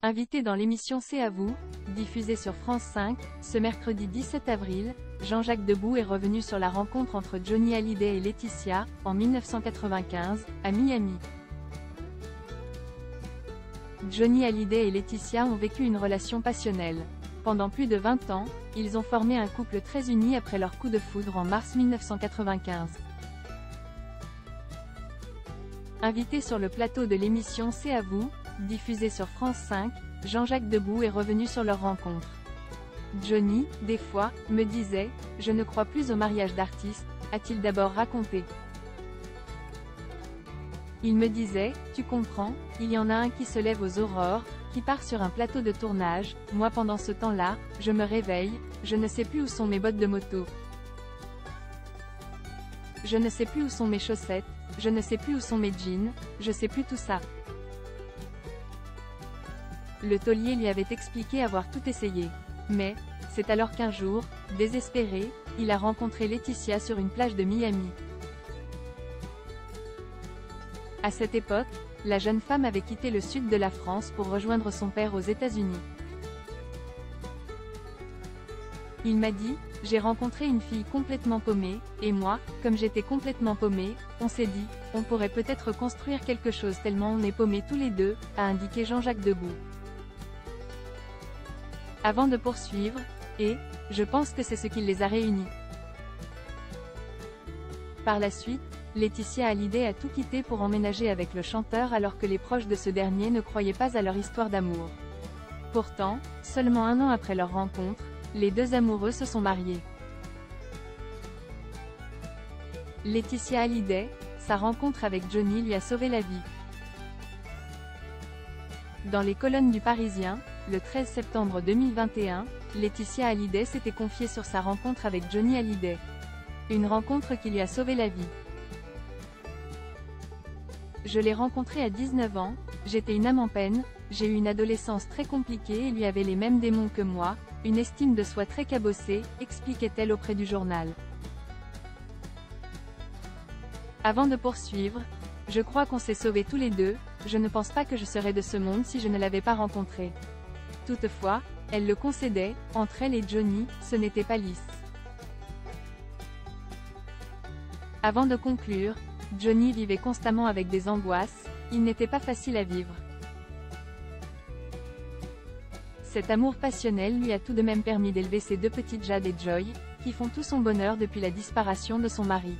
Invité dans l'émission C'est à vous, diffusée sur France 5, ce mercredi 17 avril, Jean-Jacques Debout est revenu sur la rencontre entre Johnny Hallyday et Laetitia, en 1995, à Miami. Johnny Hallyday et Laetitia ont vécu une relation passionnelle. Pendant plus de 20 ans, ils ont formé un couple très uni après leur coup de foudre en mars 1995. Invité sur le plateau de l'émission C'est à vous, diffusée sur France 5, Jean-Jacques Debout est revenu sur leur rencontre. Johnny, des fois, me disait « Je ne crois plus au mariage d'artistes », a-t-il d'abord raconté. Il me disait « Tu comprends, il y en a un qui se lève aux aurores, qui part sur un plateau de tournage, moi pendant ce temps-là, je me réveille, je ne sais plus où sont mes bottes de moto. Je ne sais plus où sont mes chaussettes, je ne sais plus où sont mes jeans, je sais plus tout ça. » Le taulier lui avait expliqué avoir tout essayé. Mais, c'est alors qu'un jour, désespéré, il a rencontré Laetitia sur une plage de Miami. À cette époque, la jeune femme avait quitté le sud de la France pour rejoindre son père aux États-Unis. Il m'a dit, j'ai rencontré une fille complètement paumée, et moi, comme j'étais complètement paumé, on s'est dit, on pourrait peut-être construire quelque chose tellement on est paumés tous les deux, a indiqué Jean-Jacques Debout. Avant de poursuivre, et, je pense que c'est ce qui les a réunis. Par la suite, Laetitia Hallyday a tout quitté pour emménager avec le chanteur alors que les proches de ce dernier ne croyaient pas à leur histoire d'amour. Pourtant, seulement un an après leur rencontre, les deux amoureux se sont mariés. Laetitia Hallyday, sa rencontre avec Johnny lui a sauvé la vie. Dans les colonnes du Parisien, le 13 septembre 2021, Laetitia Hallyday s'était confiée sur sa rencontre avec Johnny Hallyday. Une rencontre qui lui a sauvé la vie. Je l'ai rencontré à 19 ans, j'étais une âme en peine, j'ai eu une adolescence très compliquée et lui avait les mêmes démons que moi, une estime de soi très cabossée, expliquait-elle auprès du journal. Avant de poursuivre, je crois qu'on s'est sauvés tous les deux, je ne pense pas que je serais de ce monde si je ne l'avais pas rencontré. Toutefois, elle le concédait, entre elle et Johnny, ce n'était pas lisse. Avant de conclure, Johnny vivait constamment avec des angoisses, il n'était pas facile à vivre. Cet amour passionnel lui a tout de même permis d'élever ses deux petites Jade et Joy, qui font tout son bonheur depuis la disparition de son mari.